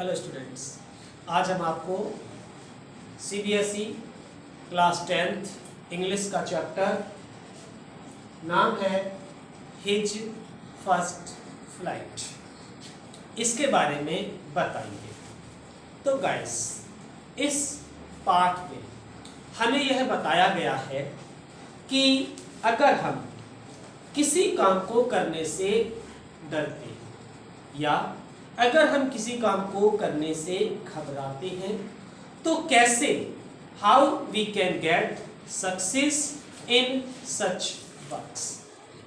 Hello students, आज हम आपको सीबीएसई क्लास 10th इंग्लिश का चैप्टर नाम है हिज फर्स्ट फ्लाइट, इसके बारे में बताएंगे। तो गाइस, इस पाठ में हमें यह बताया गया है कि अगर हम किसी काम को करने से डरते हैं या अगर हम किसी काम को करने से घबराते हैं तो कैसे how we can get success in such works,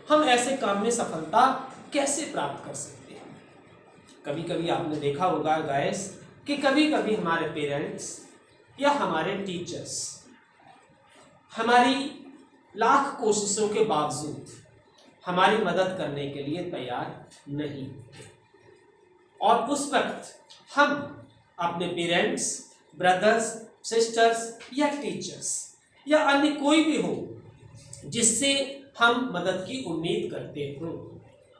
हम ऐसे काम में सफलता कैसे प्राप्त कर सकते हैं। कभी कभी आपने देखा होगा गाइस कि कभी कभी हमारे पेरेंट्स या हमारे टीचर्स हमारी लाख कोशिशों के बावजूद हमारी मदद करने के लिए तैयार नहीं होते और उस वक्त हम अपने पेरेंट्स, ब्रदर्स, सिस्टर्स या टीचर्स या अन्य कोई भी हो जिससे हम मदद की उम्मीद करते हो,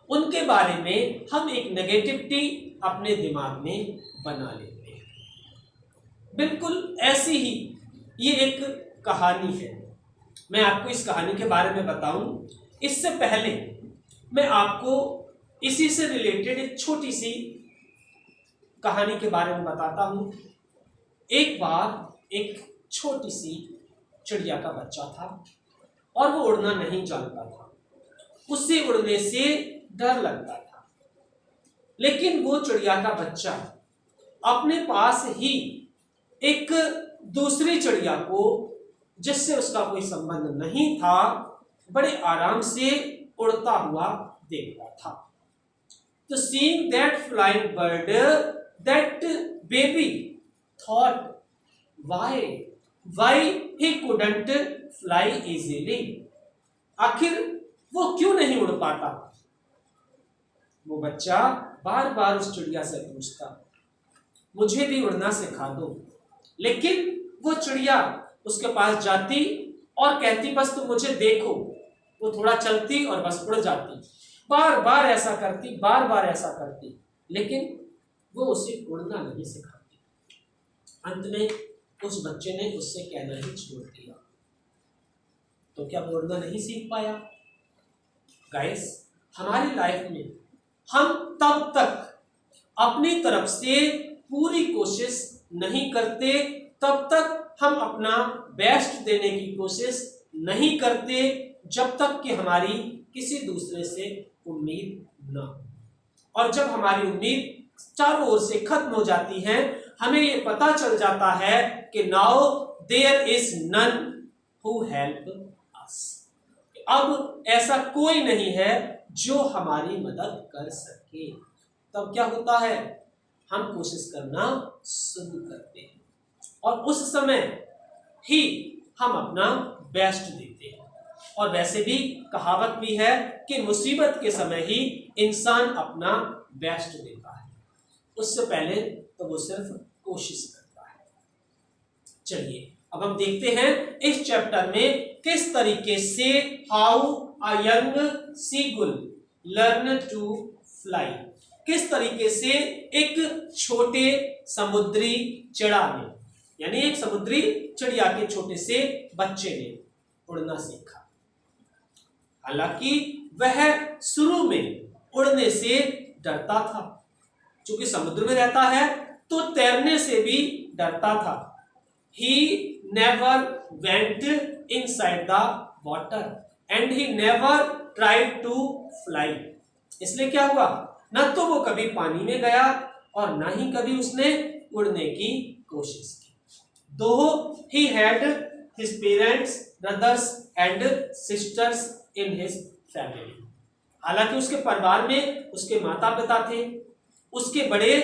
उनके बारे में हम एक नेगेटिविटी अपने दिमाग में बना लेते हैं। बिल्कुल ऐसी ही ये एक कहानी है। मैं आपको इस कहानी के बारे में बताऊं, इससे पहले मैं आपको इसी से रिलेटेड एक छोटी सी कहानी के बारे में बताता हूं। एक बार एक छोटी सी चिड़िया का बच्चा था और वो उड़ना नहीं जानता था, उससे उड़ने से डर लगता था। लेकिन वो चिड़िया का बच्चा अपने पास ही एक दूसरी चिड़िया को, जिससे उसका कोई संबंध नहीं था, बड़े आराम से उड़ता हुआ देखता था। तो seeing that flying bird, that baby thought why he couldn't fly easily, आखिर वो क्यों नहीं उड़ पाता। वो बच्चा बार बार उस चिड़िया से पूछता, मुझे भी उड़ना सिखा दो। लेकिन वो चिड़िया उसके पास जाती और कहती, बस तुम मुझे देखो। वो थोड़ा चलती और बस उड़ जाती, बार बार ऐसा करती, बार बार ऐसा करती, लेकिन वो उसे उड़ना नहीं सिखाती। अंत में उस बच्चे ने उससे कहना ही छोड़ दिया। तो क्या वो उड़ना नहीं सीख पाया? गाइस, हमारी लाइफ में हम तब तक अपनी तरफ से पूरी कोशिश नहीं करते, तब तक हम अपना बेस्ट देने की कोशिश नहीं करते, जब तक कि हमारी किसी दूसरे से उम्मीद न हो। और जब हमारी उम्मीद चारों ओर से खत्म हो जाती है, हमें ये पता चल जाता है कि now there is none who help us, अब ऐसा कोई नहीं है जो हमारी मदद कर सके। तब क्या होता है, हम कोशिश करना शुरू करते हैं और उस समय ही हम अपना बेस्ट देते हैं। और वैसे भी कहावत भी है कि मुसीबत के समय ही इंसान अपना बेस्ट देता है, उससे पहले तो वो सिर्फ कोशिश करता है। चलिए अब हम देखते हैं इस चैप्टर में किस तरीके से how a young seagull learn to fly, किस तरीके से एक छोटे समुद्री चिड़ा ने, यानी एक समुद्री चिड़िया के छोटे से बच्चे ने उड़ना सीखा। हालांकि वह शुरू में उड़ने से डरता था, क्योंकि समुद्र में रहता है तो तैरने से भी डरता था। He never went inside the water and he never tried to fly। इसलिए क्या हुआ, न तो वो कभी पानी में गया और न ही कभी उसने उड़ने की कोशिश की। Though he had his parents, brothers and sisters in his family, हालांकि उसके परिवार में उसके माता पिता थे, उसके बड़े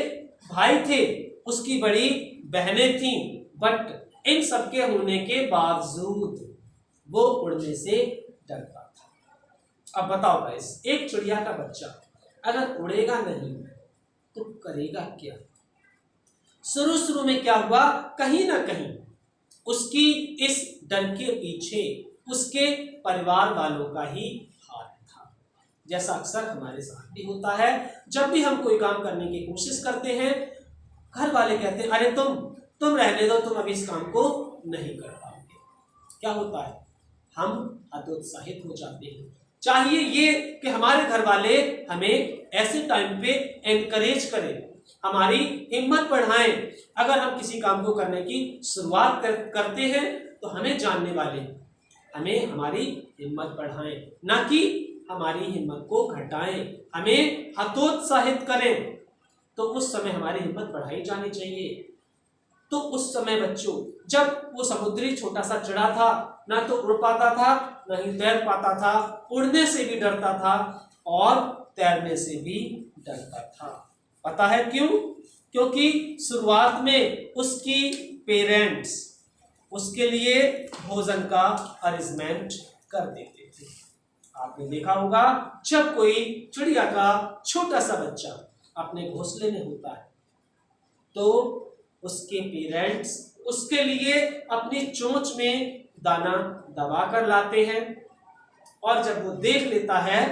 भाई थे, उसकी बड़ी बहनें थीं, बट इन सबके होने के बावजूद वो उड़ने से डरता था। अब बताओ गाइस, एक चिड़िया का बच्चा अगर उड़ेगा नहीं तो करेगा क्या? शुरू शुरू में क्या हुआ, कहीं ना कहीं उसकी इस डर के पीछे उसके परिवार वालों का ही हाथ था। जैसा अक्सर हमारे साथ भी होता है, जब भी हम कोई काम करने की कोशिश करते हैं घर वाले कहते हैं अरे तुम रहने दो, तुम अभी इस काम को नहीं कर पाओगे। क्या होता है, हम हतोत्साहित हो जाते हैं। चाहिए ये कि हमारे घर वाले हमें ऐसे टाइम पे एनकरेज करें, हमारी हिम्मत बढ़ाएं। अगर हम किसी काम को करने की शुरुआत करते हैं तो हमें जानने वाले हमें हमारी हिम्मत बढ़ाएं, ना कि हमारी हिम्मत को घटाएं, हमें हतोत्साहित करें। तो उस समय हमारी हिम्मत बढ़ाई जानी चाहिए। तो उस समय बच्चों, जब वो समुद्री छोटा सा चिड़ा था, ना तो उड़ पाता था ना ही तैर पाता था, उड़ने से भी डरता था और तैरने से भी डरता था। पता है क्यों? क्योंकि शुरुआत में उसकी पेरेंट्स उसके लिए भोजन का अरेंजमेंट कर देते थे। आपने देखा होगा, जब कोई चिड़िया का छोटा सा बच्चा अपने घोंसले में होता है तो उसके पेरेंट्स उसके लिए अपनी चोंच में दाना दबा कर लाते हैं, और जब वो देख लेता है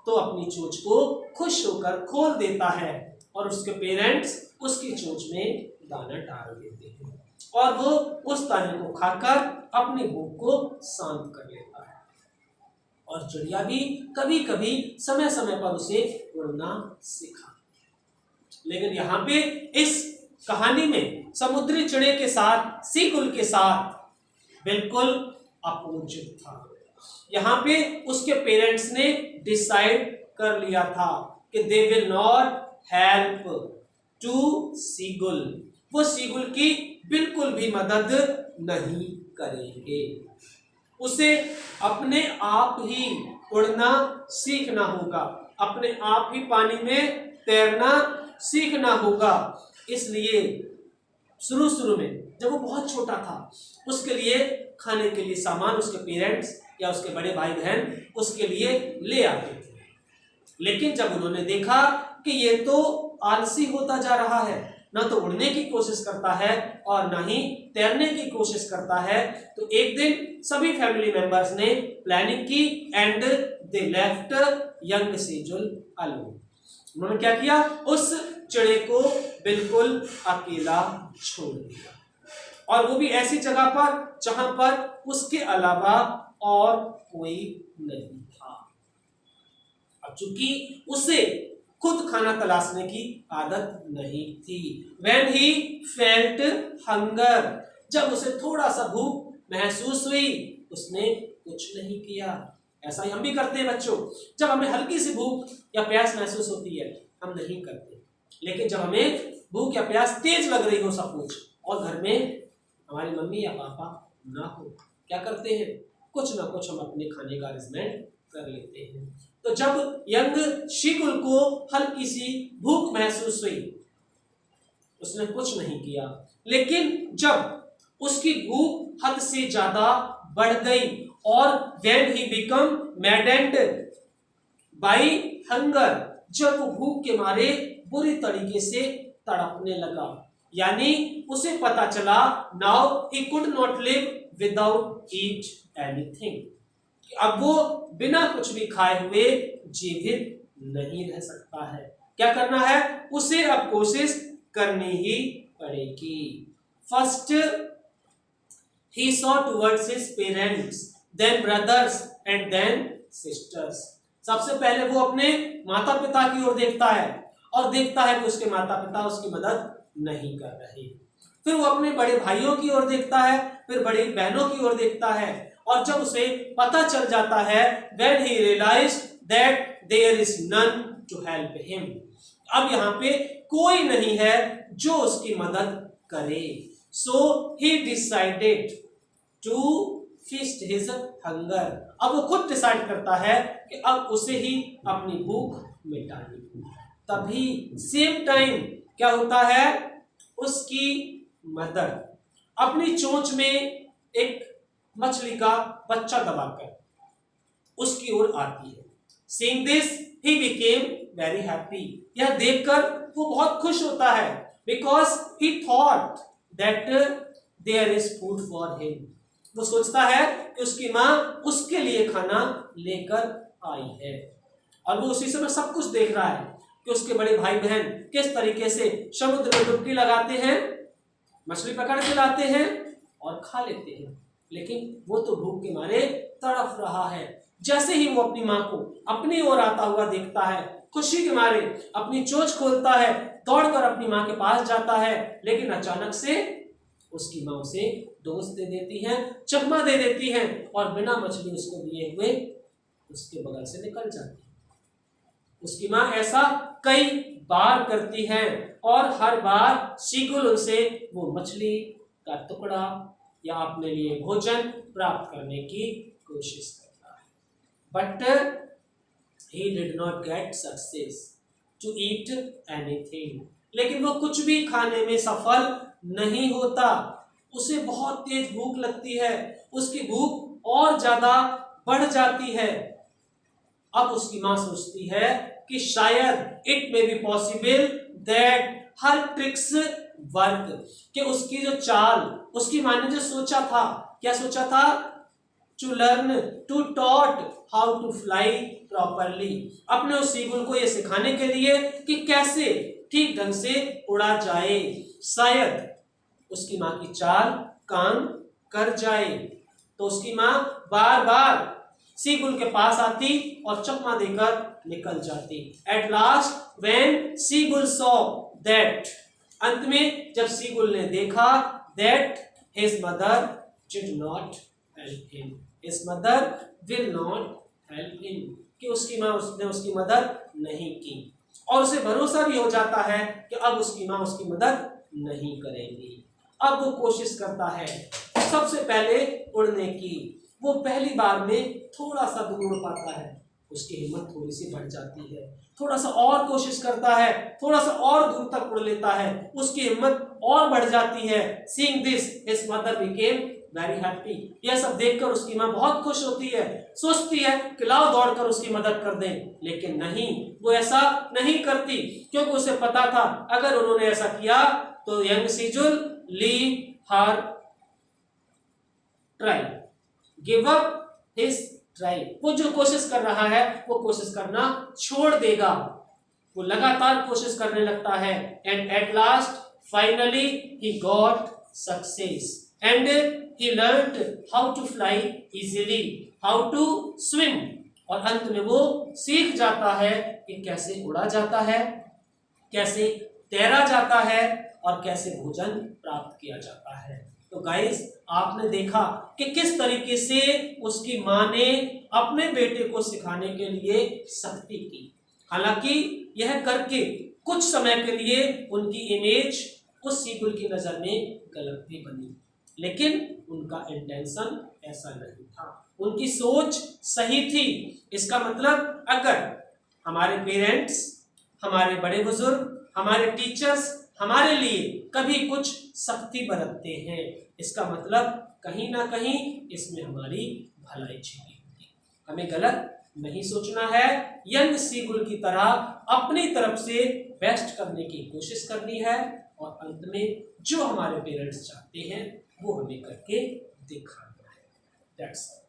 तो अपनी चोंच को खुश होकर खोल देता है और उसके पेरेंट्स उसकी चोंच में दाना डाल देते हैं और वो उस दाने को खाकर अपनी भूख को शांत कर लेता है। और चिड़िया भी कभी कभी समय समय पर उसे उड़ना सिखा। लेकिन यहाँ पे इस कहानी में समुद्री चिड़े के साथ, सीगुल के साथ बिल्कुल अपोजिट था। यहाँ पे उसके पेरेंट्स ने डिसाइड कर लिया था कि they will not help to seagull, वो सीगुल की बिल्कुल भी मदद नहीं करेंगे। उसे अपने आप ही उड़ना सीखना होगा, अपने आप ही पानी में तैरना सीखना होगा। इसलिए शुरू में जब वो बहुत छोटा था, उसके लिए खाने के लिए सामान उसके पेरेंट्स या उसके बड़े भाई बहन उसके लिए ले आते थे। लेकिन जब उन्होंने देखा कि ये तो आलसी होता जा रहा है, ना तो उड़ने की कोशिश करता है और ना ही तैरने की कोशिश करता है, तो एक दिन सभी फैमिली मेंबर्स ने प्लानिंग की and they left young seagull alone. उन्होंने क्या किया, उस चिड़े को बिल्कुल अकेला छोड़ दिया, और वो भी ऐसी जगह पर जहां पर उसके अलावा और कोई नहीं था। अब चूंकि उसे खुद खाना तलाशने की आदत नहीं थी, when he felt hunger, जब उसे थोड़ा सा भूख महसूस हुई उसने कुछ नहीं किया। ऐसा ही हम भी करते हैं बच्चों, जब हमें हल्की सी भूख या प्यास महसूस होती है हम नहीं करते, लेकिन जब हमें भूख या प्यास तेज लग रही हो सपोज और घर में हमारी मम्मी या पापा ना हो, क्या करते हैं, कुछ ना कुछ हम अपने खाने का अरेंजमेंट कर लेते हैं। तो जब यंग सीगुल को हल्की सी भूख महसूस हुई उसने कुछ नहीं किया, लेकिन जब उसकी भूख हद से ज्यादा बढ़ गई और when he become maddened by hunger, जब वो भूख के मारे बुरी तरीके से तड़पने लगा, यानी उसे पता चला now he could not live without eat anything, अब वो बिना कुछ भी खाए हुए जीवित नहीं रह सकता है। क्या करना है, उसे अब कोशिश करनी ही पड़ेगी। First he saw towards his parents, then brothers and then sisters। सबसे पहले वो अपने माता पिता की ओर देखता है और देखता है कि उसके माता पिता उसकी मदद नहीं कर रहे। फिर वो अपने बड़े भाइयों की ओर देखता है, फिर बड़ी बहनों की ओर देखता है, और जब उसे पता चल जाता है when he realized that there is none to help him, अब यहाँ पे कोई नहीं है जो उसकी मदद करे, so he decided to feast his hunger। अब वो खुद डिसाइड करता है कि अब उसे ही अपनी भूख मिटानी। तभी सेम टाइम क्या होता है, उसकी मदर अपनी चोंच में एक मछली का बच्चा दबाकर उसकी ओर आती है। Seeing this, he became very happy। यह देखकर वो बहुत खुश होता है, because he thought that there is food for him। वो सोचता है कि उसकी माँ उसके लिए खाना लेकर आई है, और वो उसी समय सब कुछ देख रहा है कि उसके बड़े भाई बहन किस तरीके से समुद्र में डुबकी लगाते हैं, मछली पकड़ के लाते हैं और खा लेते हैं, लेकिन वो तो भूख के मारे तड़फ रहा है। जैसे ही वो अपनी माँ को अपनी ओर आता हुआ देखता है, खुशी के मारे अपनी चोंच खोलता है, दौड़कर अपनी माँ के पास जाता है, लेकिन अचानक से उसकी माँ उसे डोज दे देती है, चकमा दे देती है और बिना मछली उसको दिए हुए उसके बगल से निकल जाती है। उसकी माँ ऐसा कई बार करती है और हर बार सीगुल उनसे वो मछली का टुकड़ा या अपने लिए भोजन प्राप्त करने की कोशिश करता है। But he did not get success to eat anything, लेकिन वो कुछ भी खाने में सफल नहीं होता। उसे बहुत तेज भूख लगती है, उसकी भूख और ज्यादा बढ़ जाती है। अब उसकी माँ सोचती है कि शायद it may be possible that her tricks work, कि उसकी जो चाल, उसकी माँ ने जो सोचा था, क्या सोचा था, to learn to taught how to fly properly, अपने उस सीगुल को ये सिखाने के लिए कि कैसे ठीक ढंग से उड़ा जाए। शायद उसकी माँ की चाल काम कर जाए। तो उसकी माँ बार बार सीगुल के पास आती और चकमा देकर निकल जाती। At last when seagull saw that, अंत में जब सीगुल ने देखा that his mother did not help him, his mother will not help him, कि उसकी माँ उसने उसकी मदद नहीं की, और उसे भरोसा भी हो जाता है कि अब उसकी माँ उसकी मदद नहीं करेंगी। अब वो कोशिश करता है सबसे पहले उड़ने की। वो पहली बार में थोड़ा सा दूर उड़ पाता है, उसकी हिम्मत थोड़ी सी बढ़ जाती है, थोड़ा सा और कोशिश करता है, थोड़ा सा और दूर तक उड़ लेता है, उसकी हिम्मत और बढ़ जाती है। Seeing this his mother became very happy, यह सब देखकर उसकी माँ बहुत खुश होती है, सोचती है कि लाओ दौड़कर उसकी मदद कर दें, लेकिन नहीं, वो ऐसा नहीं करती, क्योंकि उसे पता था अगर उन्होंने ऐसा किया तो यंग सीजुल leave her try, give up his try, वो जो कोशिश कर रहा है वो कोशिश करना छोड़ देगा। वो लगातार कोशिश करने लगता है and at last finally he got success and he learned how to fly easily, how to swim, और अंत में वो सीख जाता है कि कैसे उड़ा जाता है, कैसे तैरा जाता है और कैसे भोजन प्राप्त किया जाता है। तो गाइस, आपने देखा कि किस तरीके से उसकी माँ ने अपने बेटे को सिखाने के लिए सख्ती की। हालांकि यह करके कुछ समय के लिए उनकी इमेज उस सीगुल की नजर में गलत भी बनी, लेकिन उनका इंटेंशन ऐसा नहीं था, उनकी सोच सही थी। इसका मतलब अगर हमारे पेरेंट्स, हमारे बड़े बुजुर्ग, हमारे टीचर्स हमारे लिए कभी कुछ सख्ती बरतते हैं, इसका मतलब कहीं ना कहीं इसमें हमारी भलाई छिपी होती है। हमें गलत नहीं सोचना है, यंग सीगुल की तरह अपनी तरफ से बेस्ट करने की कोशिश करनी है, और अंत में जो हमारे पेरेंट्स चाहते हैं वो हमें करके दिखाना है। That's all.